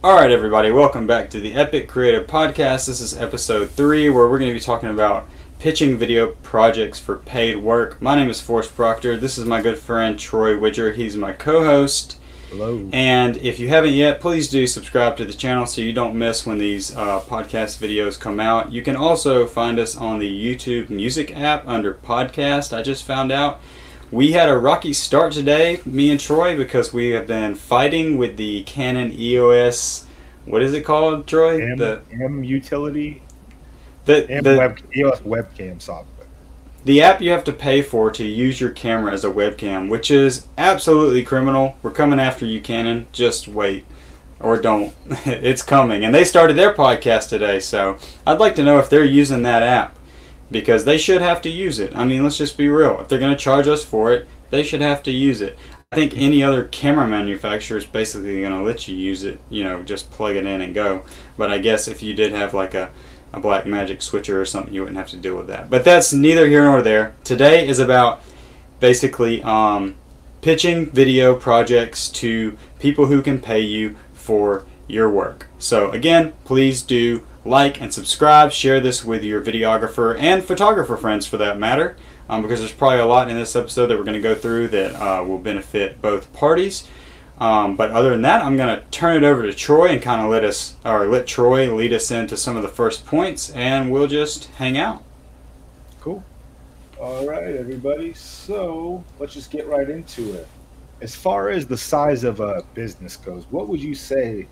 Alright, everybody, welcome back to the Epoch Creative Podcast. This is episode 3, where we're going to be talking about pitching video projects for paid work. My name is Forrest Proctor. This is my good friend Troy Widger. He's my co-host. Hello. And if you haven't yet, please do subscribe to the channel so you don't miss when these podcast videos come out. You can also find us on the YouTube Music app under podcast. I just found out we had a rocky start today, me and Troy, because we have been fighting with the Canon EOS. What is it called, Troy? M utility. EOS webcam software. The app you have to pay for to use your camera as a webcam, which is absolutely criminal. We're coming after you, Canon. Just wait. Or don't. It's coming. And they started their podcast today, so I'd like to know if they're using that app, because they should have to use it. I mean, let's just be real. If they're going to charge us for it, they should have to use it. I think any other camera manufacturer is basically going to let you use it, just plug it in and go. But I guess if you did have like a Blackmagic switcher or something, you wouldn't have to deal with that. But that's neither here nor there. Today is about basically pitching video projects to people who can pay you for your work. So again, please do like and subscribe, share this with your videographer and photographer friends for that matter, because there's probably a lot in this episode that we're going to go through that will benefit both parties. But other than that, I'm going to turn it over to Troy and kind of let Troy lead us into some of the first points, and we'll just hang out. Cool. All right, everybody. So let's just get right into it. As far as the size of a business goes, what would you say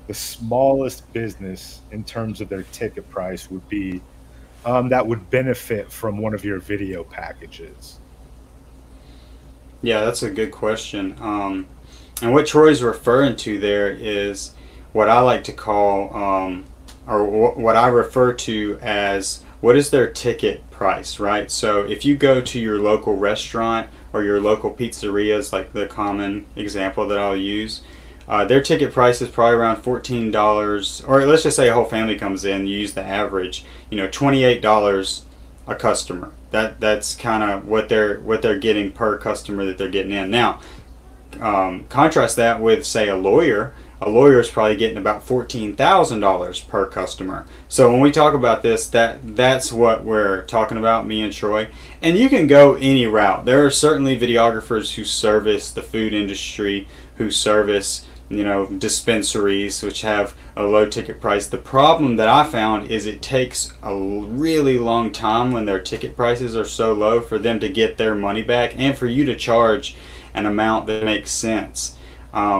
the smallest business in terms of their ticket price would be that would benefit from one of your video packages? Yeah, that's a good question. And what Troy's referring to there is what I like to call, or what I refer to as, what is their ticket price, right? So if you go to your local restaurant or your local pizzerias, like the common example that I'll use, their ticket price is probably around $14, or let's just say a whole family comes in, you use the average, $28 a customer. That's kind of what they're getting per customer that they're getting in. Now, contrast that with, say, a lawyer. A lawyer is probably getting about $14,000 per customer. So when we talk about this, that's what we're talking about, me and Troy. And you can go any route. There are certainly videographers who service the food industry, who service dispensaries, which have a low ticket price. The problem that I found is it takes a really long time when their ticket prices are so low for them to get their money back and for you to charge an amount that makes sense.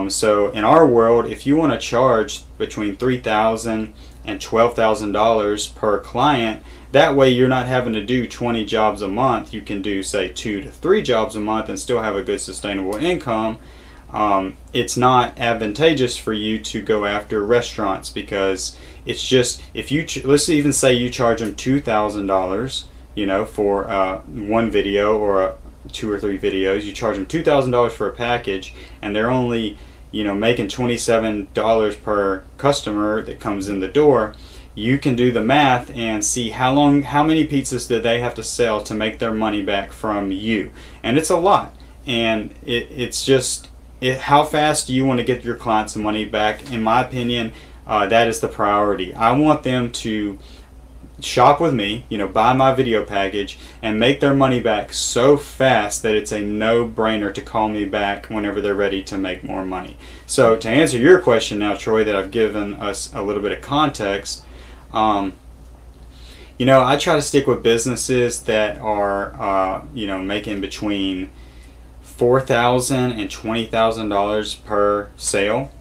So in our world, if you want to charge between $3,000 and $12,000 per client, that way you're not having to do 20 jobs a month. You can do, say, 2 to 3 jobs a month and still have a good sustainable income. It's not advantageous for you to go after restaurants, because it's just, if you let's even say you charge them $2,000 for one video or 2 or 3 videos, you charge them $2,000 for a package, and they're only making $27 per customer that comes in the door. You can do the math and see how many pizzas did they have to sell to make their money back from you, and it's a lot. And it's just how fast do you want to get your clients the money back? In my opinion, that is the priority. I want them to shop with me, buy my video package and make their money back so fast that it's a no-brainer to call me back whenever they're ready to make more money. So to answer your question now, Troy, that I've given us a little bit of context, I try to stick with businesses that are making between $4,000 and $20,000 per sale.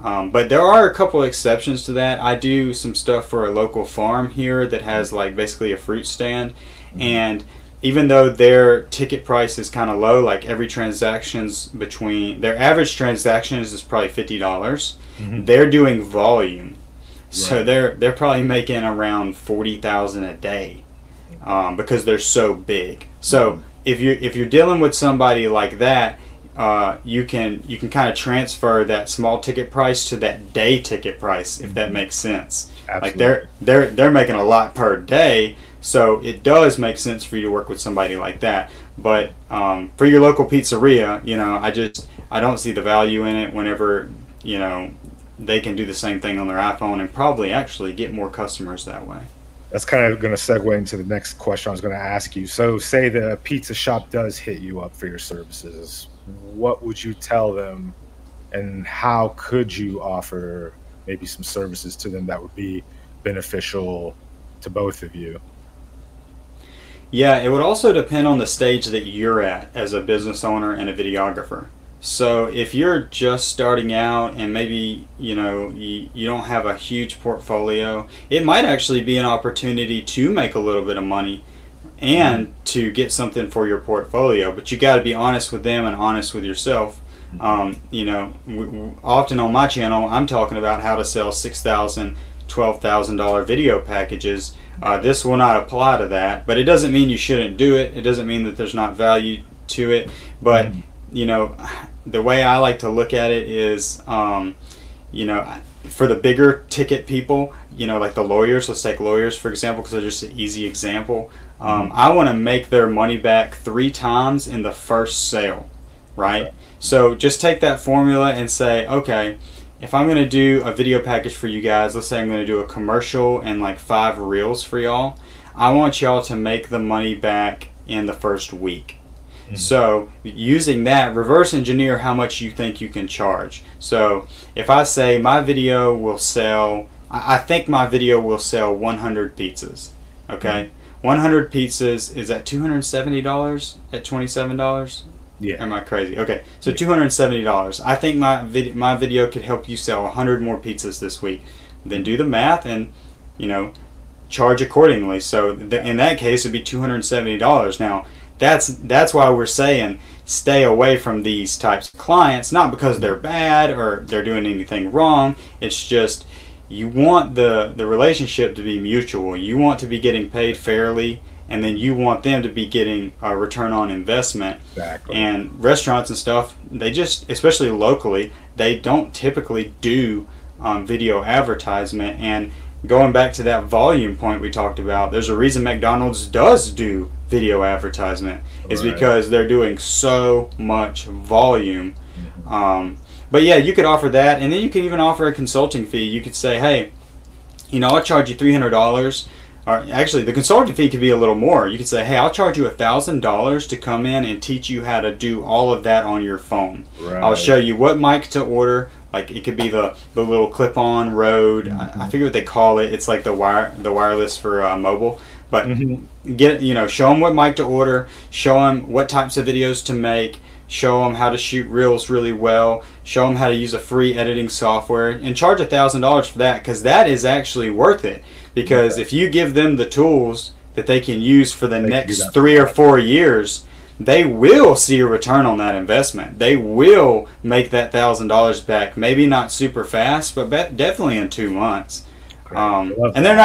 But there are a couple exceptions to that. I do some stuff for a local farm here that has like basically a fruit stand, and even though their ticket price is kind of low, like their average transactions is probably $50. They're doing volume, so they're probably making around $40,000 a day, because they're so big. So if you're dealing with somebody like that, you can kind of transfer that small ticket price to that day ticket price, if that makes sense. Absolutely. Like they're making a lot per day, so it does make sense for you to work with somebody like that. But for your local pizzeria, I don't see the value in it whenever they can do the same thing on their iPhone and probably actually get more customers that way. That's kind of going to segue into the next question I was going to ask you. So say the pizza shop does hit you up for your services. What would you tell them, and how could you offer maybe some services to them that would be beneficial to both of you? Yeah, it would also depend on the stage that you're at as a business owner and a videographer. So if you're just starting out and maybe you don't have a huge portfolio, it might actually be an opportunity to make a little bit of money and to get something for your portfolio. But you got to be honest with them and honest with yourself. Often on my channel, I'm talking about how to sell $6,000, $12,000 video packages. This will not apply to that, but it doesn't mean you shouldn't do it. It doesn't mean that there's not value to it. But the way I like to look at it is, for the bigger ticket people, like the lawyers, let's take lawyers for example, because they're just an easy example. I want to make their money back 3 times in the first sale, right? Okay. So just take that formula and say, okay, if I'm going to do a video package for you guys, let's say I'm going to do a commercial and like 5 reels for y'all, I want y'all to make the money back in the first week. So using that, reverse engineer how much you think you can charge. So if I say my video will sell, I think my video will sell 100 pizzas, okay? 100 pizzas is at $270 at $27? Yeah. Am I crazy? Okay, so $270. I think my video could help you sell 100 more pizzas this week. Then do the math and, charge accordingly. So in that case, it'd be $270. Now, that's why we're saying stay away from these types of clients, not because they're bad or they're doing anything wrong. It's just you want the relationship to be mutual. You want to be getting paid fairly, and then you want them to be getting a return on investment. Exactly. And restaurants and stuff, they just, especially locally, they don't typically do video advertisement. And going back to that volume point we talked about, there's a reason McDonald's does do video advertisement, is because they're doing so much volume. But yeah, you could offer that, and then you could even offer a consulting fee. You could say, hey, I'll charge you $300, or actually the consulting fee could be a little more. You could say, hey, I'll charge you $1,000 to come in and teach you how to do all of that on your phone. I'll show you what mic to order. Like it could be the little clip-on Rode. I forget what they call it. It's like the wireless for mobile. But show them what mic to order. Show them what types of videos to make. Show them how to shoot reels really well. Show them how to use a free editing software, and charge $1,000 for that, because that is actually worth it. Because if you give them the tools that they can use for the next 3 or 4 years, they will see a return on that investment. They will make that $1,000 back. Maybe not super fast, but definitely in 2 months. And they're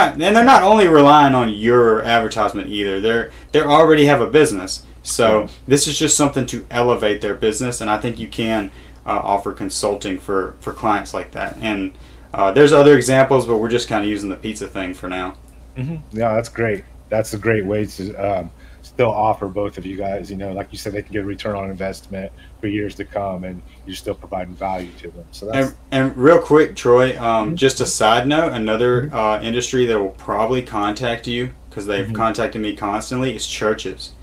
not only relying on your advertisement either. They already have a business. So this is just something to elevate their business, and I think you can offer consulting for clients like that. And there's other examples, but we're just kind of using the pizza thing for now. Yeah, that's great. That's a great way to still offer both of you guys. Like you said, they can get a return on investment for years to come, and you're still providing value to them. So that's and real quick, Troy, just a side note, another industry that will probably contact you, because they've contacted me constantly, is churches.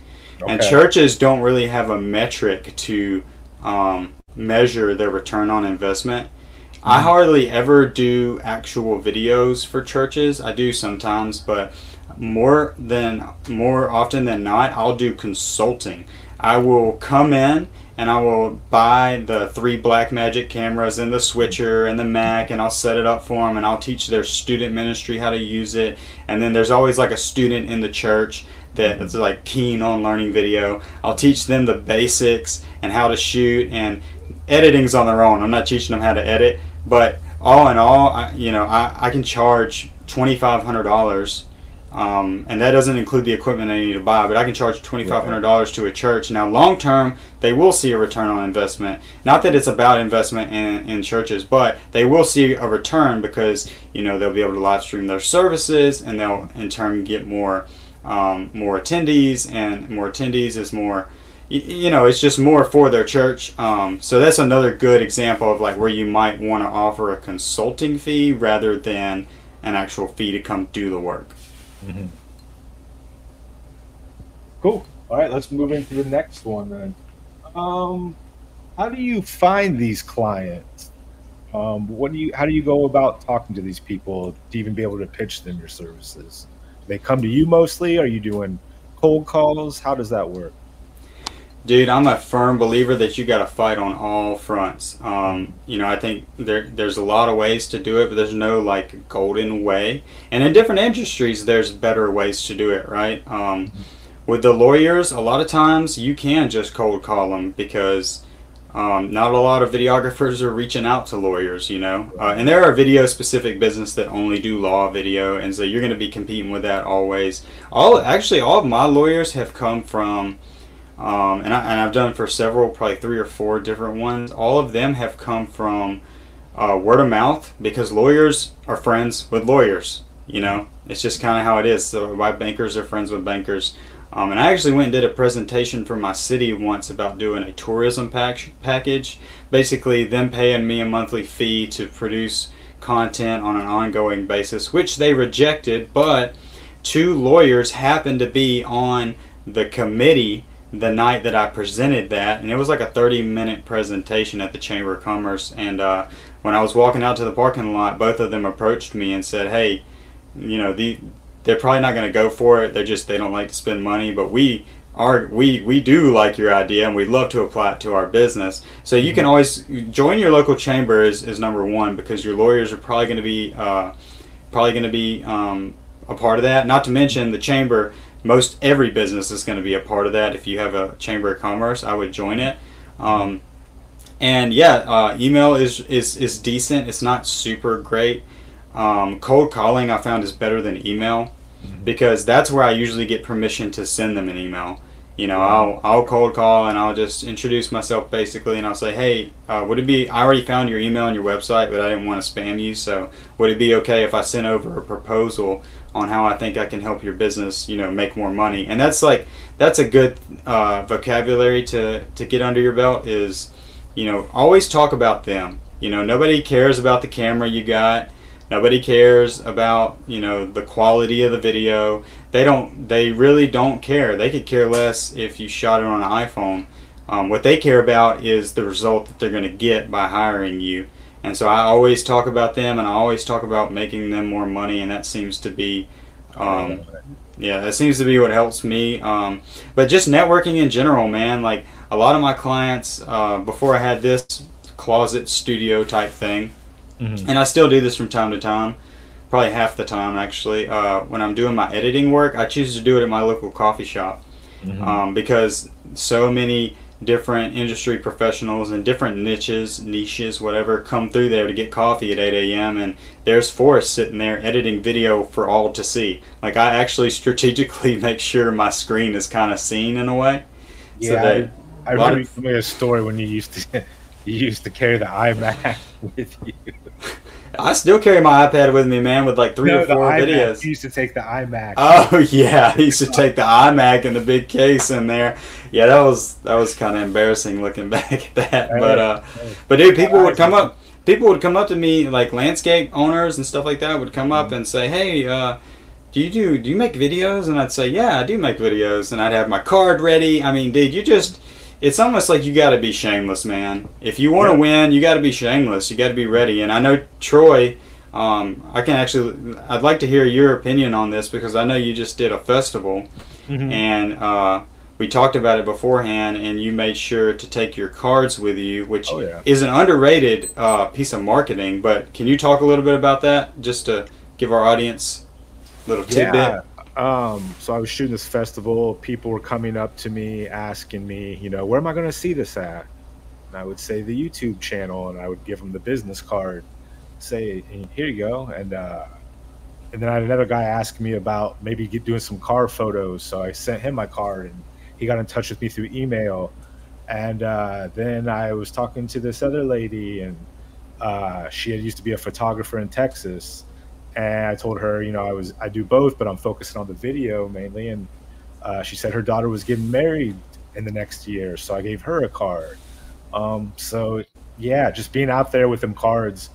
And churches don't really have a metric to measure their return on investment. I hardly ever do actual videos for churches. I do sometimes, but more often than not, I'll do consulting. I will come in and I will buy the 3 Blackmagic cameras and the switcher and the Mac, and I'll set it up for them, and I'll teach their student ministry how to use it. And then there's always like a student in the church that's like keen on learning video. I'll teach them the basics and how to shoot, and editing's on their own. I'm not teaching them how to edit, but all in all, I can charge $2,500, and that doesn't include the equipment I need to buy, but I can charge $2,500 to a church. Now long term, they will see a return on investment. Not that it's about investment in churches, but they will see a return, because they'll be able to live stream their services, and they'll in turn get more attendees, and more attendees is more you know, it's just more for their church. So that's another good example of like where you might want to offer a consulting fee rather than an actual fee to come do the work. Mm-hmm. Cool. All right, let's move into the next one then. How do you find these clients? How do you go about talking to these people to even be able to pitch them your services? Do they come to you mostly? Are you doing cold calls? How does that work? Dude, I'm a firm believer that you got to fight on all fronts. You know, I think there's a lot of ways to do it, but there's no like golden way. And in different industries, there's better ways to do it, right? With the lawyers, a lot of times you can just cold call them because not a lot of videographers are reaching out to lawyers, you know. And there are video specific business that only do law video, and so you're going to be competing with that always. All of my lawyers have come from and I've done for several, probably 3 or 4 different ones. All of them have come from word of mouth because lawyers are friends with lawyers. You know, it's just kind of how it is. So my bankers are friends with bankers. And I actually went and did a presentation for my city once about doing a tourism package. Basically, them paying me a monthly fee to produce content on an ongoing basis, which they rejected. But 2 lawyers happened to be on the committee the night that I presented that, and it was like a 30-minute presentation at the Chamber of Commerce. And when I was walking out to the parking lot, both of them approached me and said, hey, you know, they're probably not going to go for it. They don't like to spend money, but we do like your idea and we'd love to apply it to our business. So you can always join your local chamber is number one, because your lawyers are probably going to be a part of that. Not to mention the chamber. Most every business is going to be a part of that. If you have a chamber of commerce, I would join it. And yeah, email is decent. It's not super great. Cold calling I found is better than email because that's where I usually get permission to send them an email. You know, I'll cold call and I'll just introduce myself basically, and I'll say, hey, would it be, I already found your email on your website, but I didn't want to spam you, so would it be okay if I sent over a proposal on how I think I can help your business, you know, make more money? And that's a good vocabulary to get under your belt is, you know, always talk about them. You know, nobody cares about the camera you got. Nobody cares about, you know, the quality of the video. They really don't care. They could care less if you shot it on an iPhone. What they care about is the result that they're going to get by hiring you. And so I always talk about them, and I always talk about making them more money, and that seems to be, that seems to be what helps me. But just networking in general, man. Like a lot of my clients, before I had this closet studio type thing, and I still do this from time to time, probably half the time actually. When I'm doing my editing work, I choose to do it at my local coffee shop because so many different industry professionals and different niches, whatever, come through there to get coffee at 8 a.m. and there's Forrest sitting there editing video for all to see. Like I actually strategically make sure my screen is kind of seen in a way. Yeah, so I remember you told me a story when you used to carry the iMac with you. I still carry my iPad with me, man, with like 3 or 4 videos. You used to take the iMac. Oh yeah, I used to take the iMac and the big case in there. Yeah, that was kind of embarrassing looking back at that. But dude, people would come up to me, like landscape owners and stuff like that would come up and say, hey, do you make videos? And I'd say, yeah, I do make videos, and I'd have my card ready. I mean, dude, it's almost like you got to be shameless, man. If you want to win, you got to be shameless. You got to be ready. And I know Troy, I'd like to hear your opinion on this because I know you just did a festival, and we talked about it beforehand, and you made sure to take your cards with you, which is an underrated piece of marketing. But can you talk a little bit about that, just to give our audience a little tidbit? So I was shooting this festival. People were coming up to me asking me, you know, where am I going to see this at? And I would say the YouTube channel, and I would give them the business card, say, here you go. And then I had another guy ask me about maybe doing some car photos. So I sent him my card, and he got in touch with me through email. And then I was talking to this other lady, and she had used to be a photographer in Texas. And I told her, you know, I do both, but I'm focusing on the video mainly. And she said her daughter was getting married in the next year. So I gave her a card. So yeah, just being out there with them cards.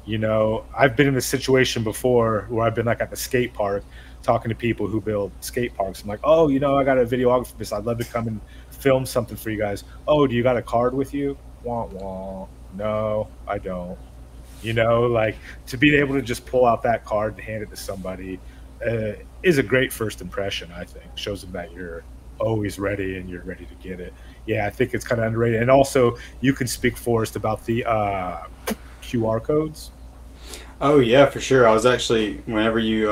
I've been in this situation before where I've been like at the skate park talking to people who build skate parks. I'm like, oh, I got a videographer for this. I'd love to come and film something for you guys. Oh, do you got a card with you? Wah, wah. No, I don't. Like to be able to just pull out that card and hand it to somebody is a great first impression, I think. Shows them that you're always ready and you're ready to get it. Yeah, I think it's kind of underrated. And also, you can speak, Forrest, about the QR codes. Oh yeah, for sure. I was actually, whenever you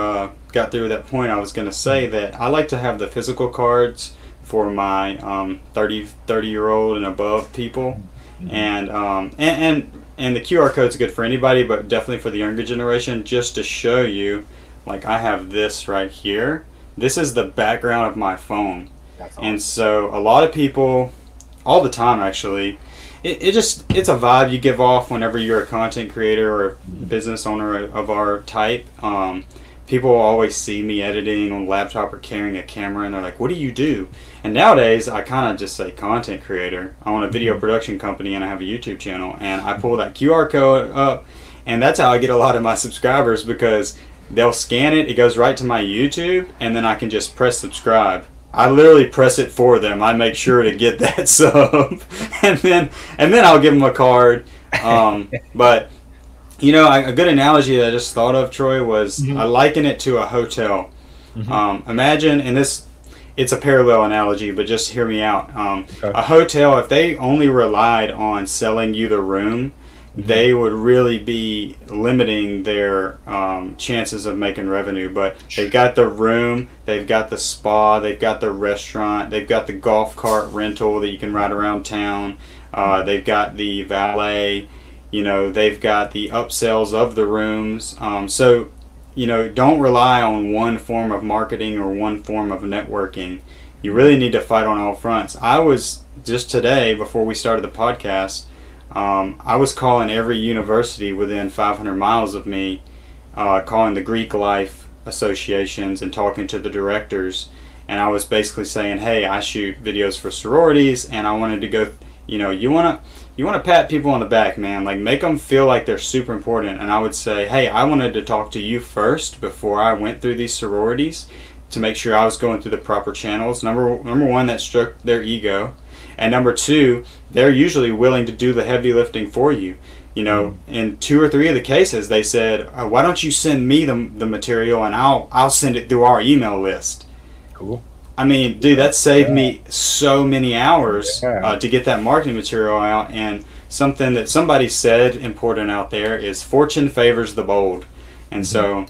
got through that point, I was going to say that I like to have the physical cards for my 30-year-old and above people, and the QR code's good for anybody, but definitely for the younger generation, just to show you, like I have this right here. This is the background of my phone. That's awesome. And so a lot of people, all the time actually, it's a vibe you give off whenever you're a content creator or business owner of our type. People will always see me editing on a laptop or carrying a camera, and they're like, what do you do? And nowadays, I kind of just say content creator. I own a video production company, and I have a YouTube channel, and I pull that QR code up, and that's how I get a lot of my subscribers, because they'll scan it, it goes right to my YouTube, and then I can just press subscribe. I literally press it for them. I make sure to get that sub, and then I'll give them a card. But a good analogy that I just thought of, Troy, was I liken it to a hotel. Imagine, and it's a parallel analogy, but just hear me out. Okay. A hotel, if they only relied on selling you the room, they would really be limiting their chances of making revenue. But they've got the room, they've got the spa, they've got the restaurant, they've got the golf cart rental that you can ride around town, they've got the valet, they've got the upsells of the rooms. So don't rely on one form of marketing or one form of networking. You really need to fight on all fronts. I was just today, before we started the podcast, I was calling every university within 500 miles of me, calling the Greek life associations and talking to the directors. And I was basically saying, hey, I shoot videos for sororities, and I wanted to go, you want to pat people on the back, man. Like, make them feel like they're super important. And I would say, hey, I wanted to talk to you first before I went through these sororities to make sure I was going through the proper channels. Number one, that struck their ego. And number two, they're usually willing to do the heavy lifting for you. In 2 or 3 of the cases, they said, why don't you send me the material, and I'll send it through our email list. Cool. I mean, dude, that saved me so many hours to get that marketing material out. And something that somebody said important out there is fortune favors the bold. And so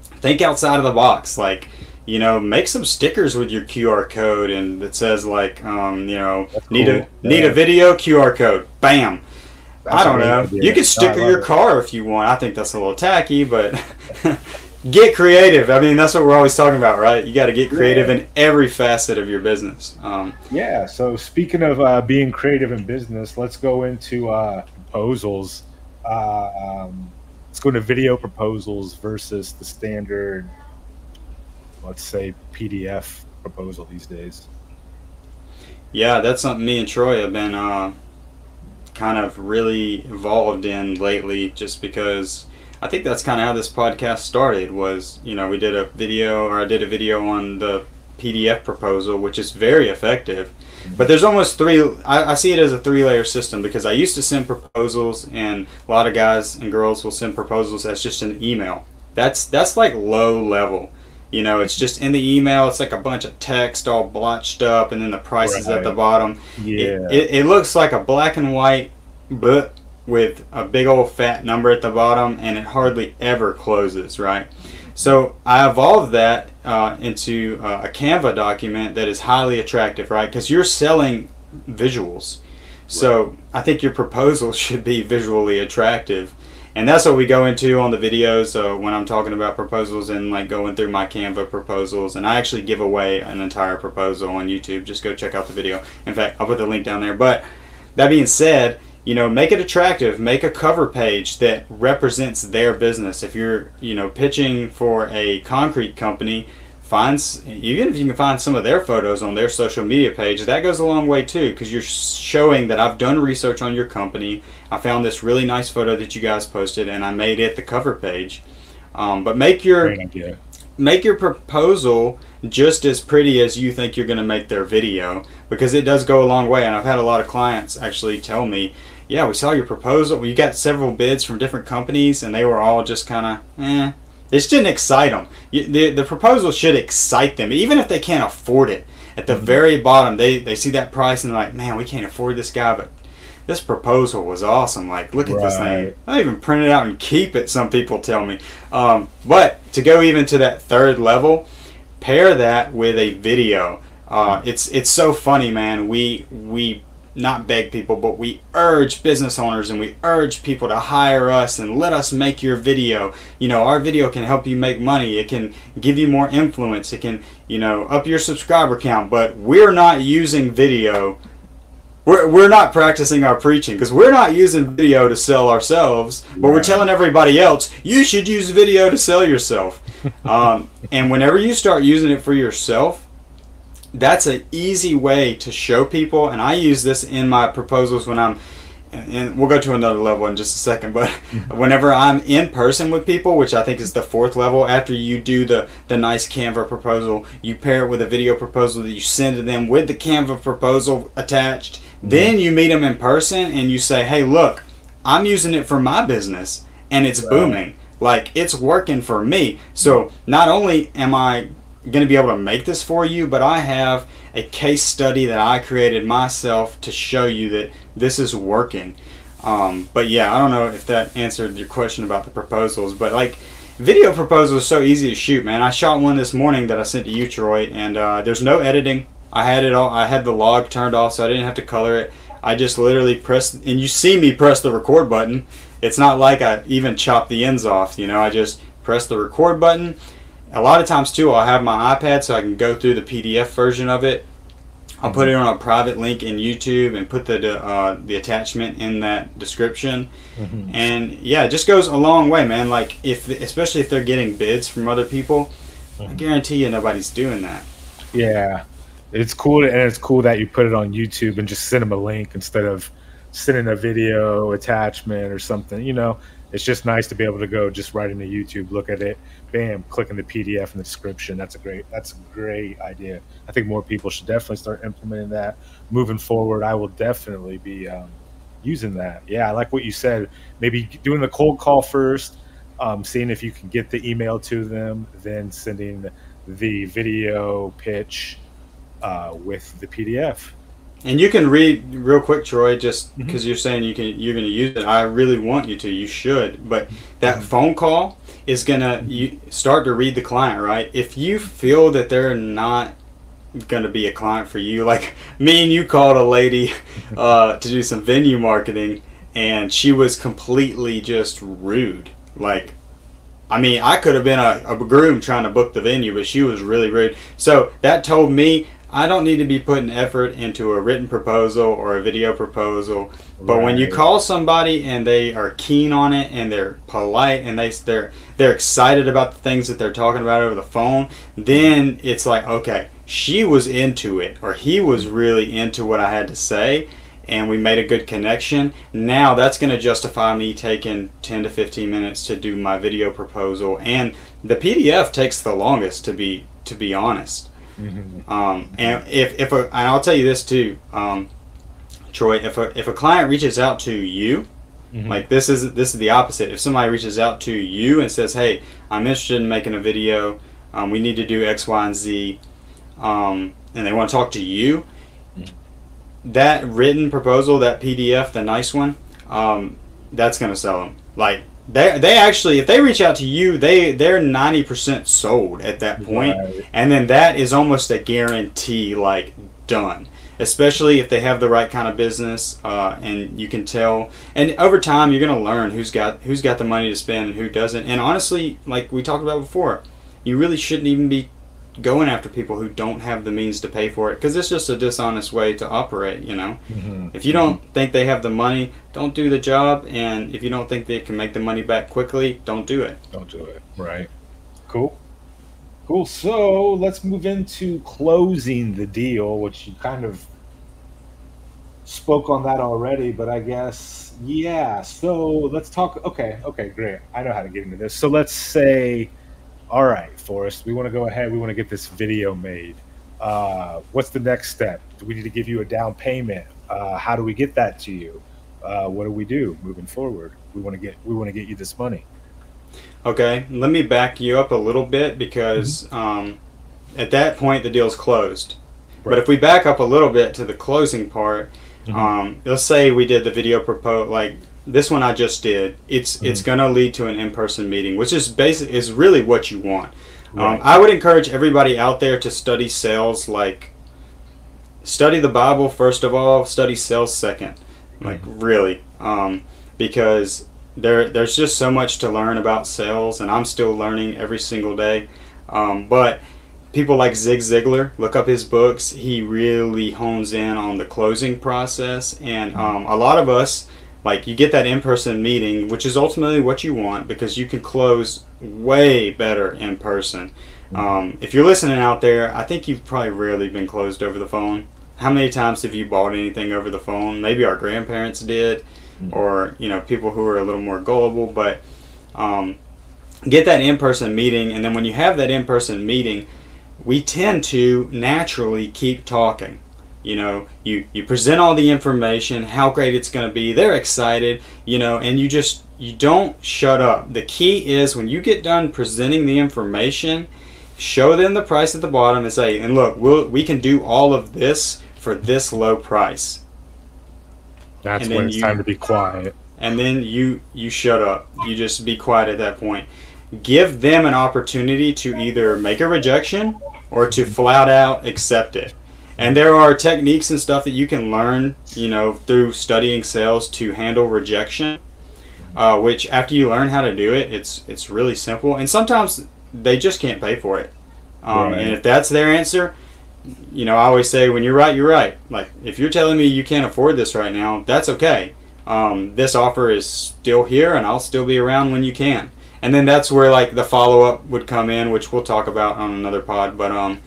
think outside of the box. Like, make some stickers with your QR code, and that says like, need a video, QR code, bam. I don't know. You can sticker your car if you want. I think that's a little tacky, but get creative. I mean, that's what we're always talking about, right? You got to get creative in every facet of your business. So speaking of being creative in business, let's go into proposals. Let's go into video proposals versus the standard, let's say, PDF proposal these days. Yeah, that's something me and Troy have been kind of really involved in lately, just because I think that's kind of how this podcast started. Was, we did a video, or I did a video on the PDF proposal, which is very effective. But there's almost I see it as a 3-layer system, because I used to send proposals, and a lot of guys and girls will send proposals as just an email. That's like low level. It's just in the email. It's like a bunch of text all blotched up, and then the prices at the bottom. Yeah. It looks like a black and white book with a big old fat number at the bottom, and it hardly ever closes, right? So I evolved that into a Canva document that is highly attractive, right? Because you're selling visuals. So I think your proposal should be visually attractive. And that's what we go into on the videos when I'm talking about proposals and like going through my Canva proposals. And I actually give away an entire proposal on YouTube. Just go check out the video. In fact, I'll put the link down there. But that being said, make it attractive. Make a cover page that represents their business. If you're, pitching for a concrete company, even if you can find some of their photos on their social media page, that goes a long way too, because you're showing that I've done research on your company. I found this really nice photo that you guys posted, and I made it the cover page. But make your proposal just as pretty as you think you're going to make their video, because it does go a long way. And I've had a lot of clients actually tell me, yeah, we saw your proposal. We got several bids from different companies, and they were all just kind of, eh. This didn't excite them. The proposal should excite them, even if they can't afford it. At the very bottom, they see that price and they're like, man, we can't afford this guy, but this proposal was awesome. Like, look at this thing. I'll even print it out and keep it, some people tell me. But to go even to that third level, pair that with a video. It's so funny, man. We not beg people, but we urge business owners and we urge people to hire us and let us make your video. You know, our video can help you make money. It can give you more influence. It can, you know, up your subscriber count. But we're not using video. We're not practicing our preaching, because we're not using video to sell ourselves, but we're telling everybody else, you should use video to sell yourself. And whenever you start using it for yourself, that's an easy way to show people. And I use this in my proposals when I'm, and we'll go to another level in just a second, but whenever I'm in person with people, which I think is the fourth level, after you do the nice Canva proposal, you pair it with a video proposal that you send to them with the Canva proposal attached. Then you meet them in person and you say, hey, look, I'm using it for my business and it's booming. Like, it's working for me. So not only am I going to be able to make this for you, but I have a case study that I created myself to show you that this is working. But yeah, I don't know if that answered your question about the proposals, but like, video proposals are so easy to shoot, man. I shot one this morning that I sent to you, Troy, and there's no editing. I had it all. I had the log turned off, so I didn't have to color it. I just literally pressed, and you see me press the record button. It's not like I even chopped the ends off, you know. I just press the record button. A lot of times too, I'll have my iPad so I can go through the PDF version of it. I'll put it on a private link in YouTube and put the attachment in that description. And yeah, it just goes a long way, man. Like, especially if they're getting bids from other people, I guarantee you nobody's doing that. Yeah, it's cool, and it's cool that you put it on YouTube and just send them a link instead of sending a video attachment or something. You know, it's just nice to be able to go just right into YouTube, look at it, bam, click in the PDF in the description. That's a great idea. I think more people should definitely start implementing that moving forward. I will definitely be using that. Yeah, I like what you said. Maybe doing the cold call first, seeing if you can get the email to them, then sending the video pitch with the PDF. And you can read real quick, Troy, just because you're saying you're going to use it. I really want you to. You should. But that phone call is going to start to read the client, right? If you feel that they're not going to be a client for you, like me and you called a lady to do some venue marketing, and she was completely just rude. Like, I mean, I could have been a groom trying to book the venue, but she was really rude. So that told me I don't need to be putting effort into a written proposal or a video proposal. But when you call somebody and they are keen on it and they're polite and they're excited about the things that they're talking about over the phone, then it's like, okay, she was into it, or he was really into what I had to say, and we made a good connection. Now that's going to justify me taking 10 to 15 minutes to do my video proposal, and the PDF takes the longest, to be honest. And and I'll tell you this too, Troy. If a client reaches out to you, like this is the opposite. If somebody reaches out to you and says, "Hey, I'm interested in making a video. We need to do X, Y, and Z," and they want to talk to you, that written proposal, that PDF, the nice one, that's gonna sell them. Like, they actually, if they reach out to you, they're 90% sold at that point. And then that is almost a guarantee, like, done. Especially if they have the right kind of business, and you can tell. And over time, you're gonna learn who's got the money to spend and who doesn't. And honestly, like we talked about before, you really shouldn't even be going after people who don't have the means to pay for it, because it's just a dishonest way to operate, you know. If you don't think they have the money, don't do the job. And if you don't think they can make the money back quickly, don't do it. Don't do it. Right. Cool. Cool. So let's move into closing the deal, which you kind of spoke on that already, but I guess, yeah. So let's talk. Okay. Okay. Great. I know how to get into this. So let's say, all right, Forrest, we want to go ahead. We want to get this video made. What's the next step? Do we need to give you a down payment? How do we get that to you? What do we do moving forward? We want to get you this money. Okay, let me back you up a little bit because at that point the deal's closed. Right. But if we back up a little bit to the closing part, let's say we did the video proposal, like this one I just did. It's going to lead to an in-person meeting, which is really what you want. Right. I would encourage everybody out there to study sales, like study the Bible first of all, study sales second, like really, because there's just so much to learn about sales, and I'm still learning every single day. But people like Zig Ziglar, look up his books. He really hones in on the closing process, and a lot of us, like, you get that in-person meeting, which is ultimately what you want because you can close way better in person. If you're listening out there, I think you've probably rarely been closed over the phone. How many times have you bought anything over the phone? Maybe our grandparents did, or people who are a little more gullible. But get that in-person meeting, and then when you have that in-person meeting, we tend to naturally keep talking. You present all the information, how great it's going to be. They're excited, and you don't shut up. The key is when you get done presenting the information, show them the price at the bottom and say, and look, we can do all of this for this low price. That's when it's time to be quiet. And then you shut up. You just be quiet at that point. Give them an opportunity to either make a rejection or to flat out accept it. And there are techniques and stuff that you can learn, through studying sales to handle rejection, which after you learn how to do it, it's really simple. And sometimes they just can't pay for it. Right. And if that's their answer, I always say, when you're right, you're right. Like, if you're telling me you can't afford this right now, that's okay. This offer is still here, and I'll still be around when you can. And then that's where, like, the follow-up would come in, which we'll talk about on another pod. But,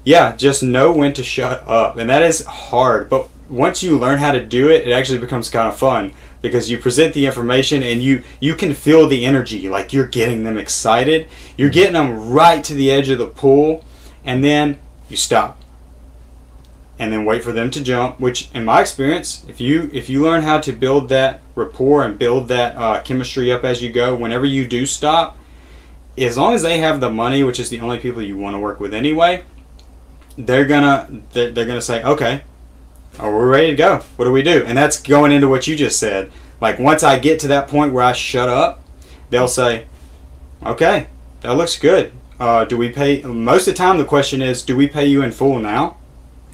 yeah, just know when to shut up. And that is hard. But once you learn how to do it, it actually becomes kind of fun. Because you present the information and you can feel the energy. Like, you're getting them excited. You're getting them right to the edge of the pool. And then you stop. And then wait for them to jump. Which, in my experience, if you learn how to build that rapport and build that chemistry up as you go, whenever you do stop, as long as they have the money, which is the only people you want to work with anyway, they're gonna say, okay, we're ready to go. What do we do? And that's going into what you just said. Like, once I get to that point where I shut up, they'll say, okay, that looks good. Do we pay? Most of the time the question is, do we pay you in full now?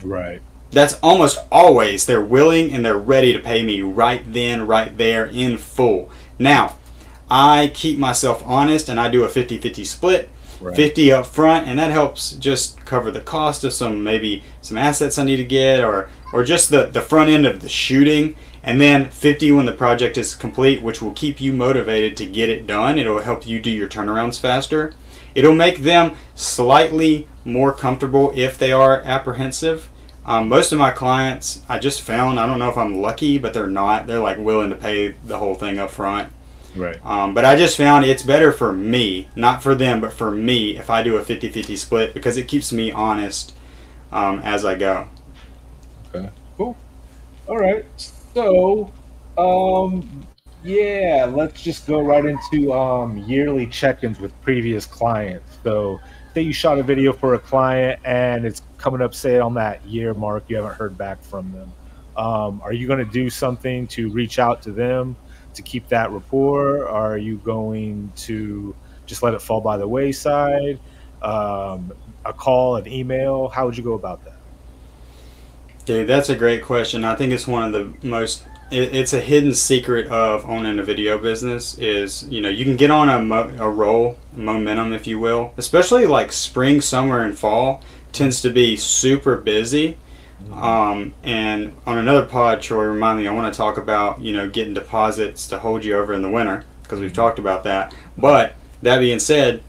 Right. That's almost always they're willing and they're ready to pay me right then, right there, in full. Now, I keep myself honest and I do a 50-50 split. Right. 50 up front, and that helps just cover the cost of maybe some assets I need to get, or just the front end of the shooting, and then 50 when the project is complete, which will keep you motivated to get it done. It'll help you do your turnarounds faster. It'll make them slightly more comfortable if they are apprehensive. Most of my clients, I just found, I don't know if I'm lucky, but they're not. They're like willing to pay the whole thing up front. Right. But I just found it's better for me, not for them, but for me, if I do a 50-50 split, because it keeps me honest as I go. Okay, cool. All right. So, yeah, let's just go right into yearly check-ins with previous clients. So, say you shot a video for a client and it's coming up, say, on that year mark, you haven't heard back from them. Are you going to do something to reach out to them to keep that rapport? Or are you going to just let it fall by the wayside? A call, an email? How would you go about that? Dude, that's a great question. I think it's one of the most, it's a hidden secret of owning a video business is, you can get on a roll, momentum, if you will, especially like spring, summer, and fall tends to be super busy. And on another pod, Troy, remind me, I want to talk about, getting deposits to hold you over in the winter, because we've talked about that. But that being said,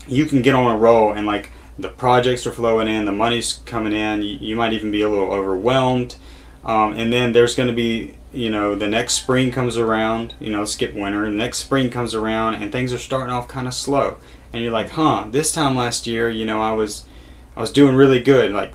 you can get on a roll and like the projects are flowing in, the money's coming in. You might even be a little overwhelmed, and then there's going to be, the next spring comes around. Skip winter. The next spring comes around and things are starting off kind of slow, and you're like, this time last year, I was doing really good. Like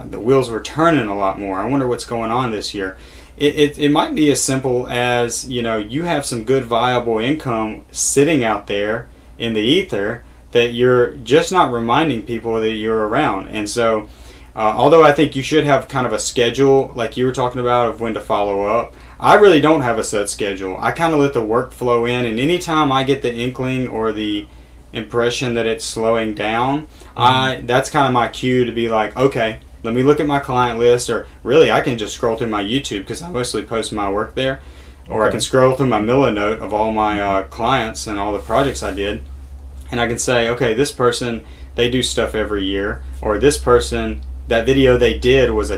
the wheels were turning a lot more. I wonder what's going on this year. It might be as simple as, you have some good viable income sitting out there in the ether that you're just not reminding people that you're around. And so, although I think you should have kind of a schedule, like you were talking about, of when to follow up, I really don't have a set schedule. I kind of let the work flow in, and anytime I get the inkling or the impression that it's slowing down, that's kind of my cue to be like, okay, let me look at my client list, or really I can just scroll through my YouTube because I mostly post my work there, or I can scroll through my Milanote of all my clients and all the projects I did, and I can say, okay, this person, they do stuff every year, or this person, that video they did was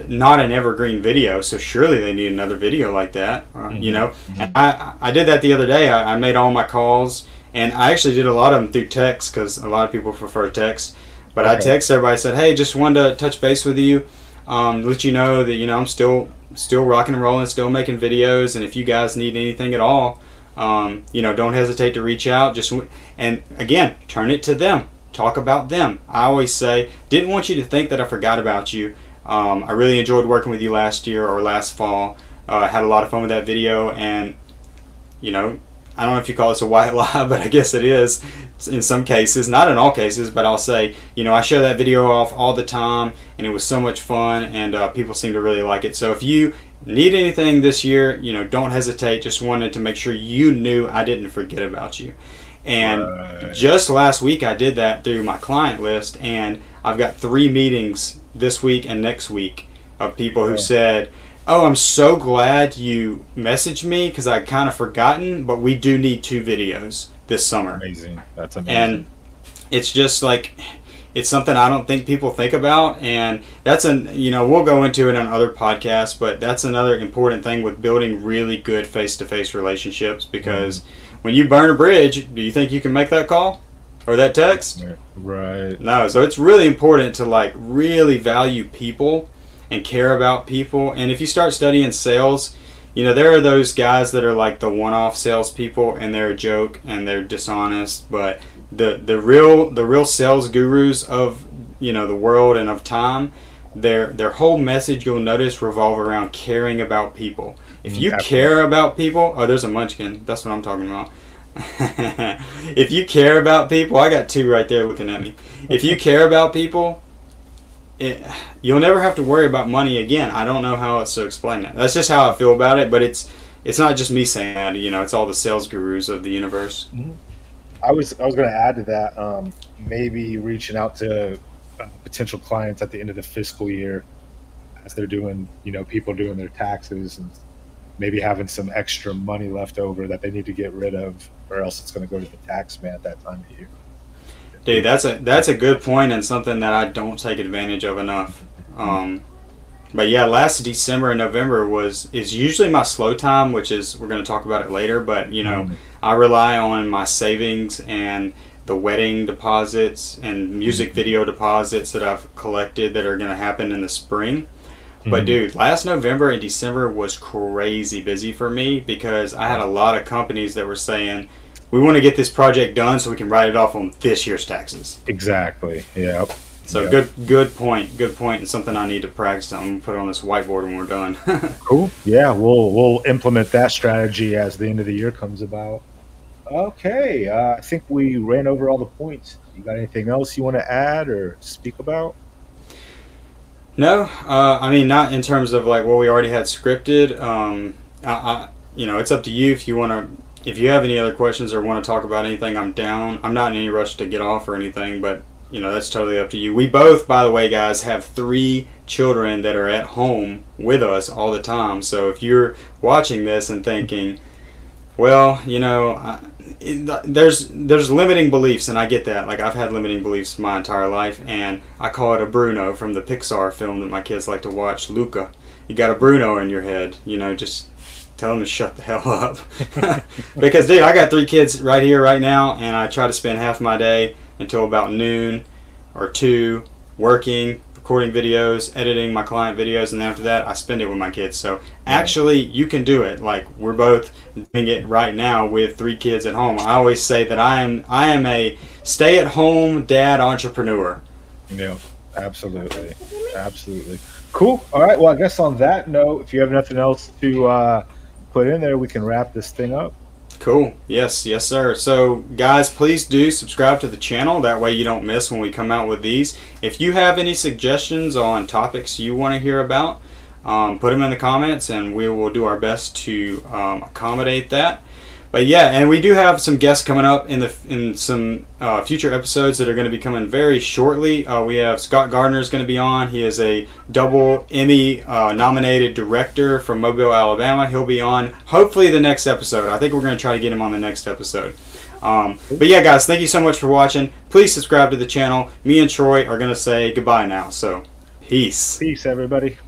not an evergreen video, so surely they need another video like that, And I did that the other day. I made all my calls, and I actually did a lot of them through text because a lot of people prefer text. But I text everybody, said, hey, just wanted to touch base with you, let you know that, I'm still rocking and rolling, still making videos, and if you guys need anything at all, don't hesitate to reach out. And again, turn it to them. Talk about them. I always say, didn't want you to think that I forgot about you. I really enjoyed working with you last year or last fall. Had a lot of fun with that video, and, I don't know if you call this a white lie, but I guess it is in some cases. Not in all cases, but I'll say, I show that video off all the time, and it was so much fun, and people seem to really like it. So if you need anything this year, don't hesitate. Just wanted to make sure you knew I didn't forget about you. And just last week I did that through my client list, and I've got 3 meetings this week and next week of people who said, oh, I'm so glad you messaged me because I kind of forgotten, but we do need 2 videos this summer. Amazing. That's amazing. And it's just like, it's something I don't think people think about, and that's we'll go into it on other podcasts, but that's another important thing with building really good face-to-face relationships, because when you burn a bridge, do you think you can make that call or that text? Right. No, so it's really important to like really value people and care about people. And if you start studying sales, there are those guys that are like the one-off salespeople, and they're a joke and they're dishonest. But the real sales gurus of the world and of time, their whole message, you'll notice, revolve around caring about people. If you care about people, oh, there's a munchkin. That's what I'm talking about. If you care about people, I got 2 right there looking at me. If you care about people, you'll never have to worry about money again. I don't know how else to explain that. That's just how I feel about it, but it's not just me saying that, it's all the sales gurus of the universe. I was going to add to that, maybe reaching out to potential clients at the end of the fiscal year as they're doing, people doing their taxes, and maybe having some extra money left over that they need to get rid of, or else it's going to go to the tax man at that time of year. Dude, that's a good point, and something that I don't take advantage of enough. But yeah, last December and November is usually my slow time, which is, we're going to talk about it later, but I rely on my savings and the wedding deposits and music video deposits that I've collected that are going to happen in the spring. But dude, last November and December was crazy busy for me because I had a lot of companies that were saying, we want to get this project done so we can write it off on this year's taxes. Exactly. Yeah. So good point, and something I need to practice. I'm gonna put it on this whiteboard when we're done. Cool. Yeah, we'll implement that strategy as the end of the year comes about. Okay, I think we ran over all the points. You got anything else you want to add or speak about? No, I mean, not in terms of like what we already had scripted. It's up to you if you want to. If you have any other questions or want to talk about anything, I'm down. I'm not in any rush to get off or anything, but that's totally up to you. We both, by the way, guys, have 3 children that are at home with us all the time. So if you're watching this and thinking, well, there's limiting beliefs, and I get that. Like, I've had limiting beliefs my entire life, and I call it a Bruno from the Pixar film that my kids like to watch, Luca. You got a Bruno in your head, just tell them to shut the hell up. Because, dude, I got 3 kids right here, right now, and I try to spend half my day until about noon or 2, working, recording videos, editing my client videos, and then after that I spend it with my kids. So actually you can do it. Like, we're both doing it right now with 3 kids at home. I always say that I am a stay-at-home dad entrepreneur. Yeah, absolutely. Absolutely. Cool. All right. Well, I guess on that note, if you have nothing else to put in there, we can wrap this thing up. Cool. Yes, sir. So, guys, please do subscribe to the channel. That way you don't miss when we come out with these. If you have any suggestions on topics you want to hear about, put them in the comments, and we will do our best to accommodate that. But yeah, and we do have some guests coming up in some future episodes that are going to be coming very shortly. We have Scott Gardner is going to be on. He is a double Emmy nominated director from Mobile, Alabama. He'll be on hopefully the next episode. I think we're going to try to get him on the next episode. But yeah, guys, thank you so much for watching. Please subscribe to the channel. Me and Troy are going to say goodbye now. So, peace. Peace, everybody.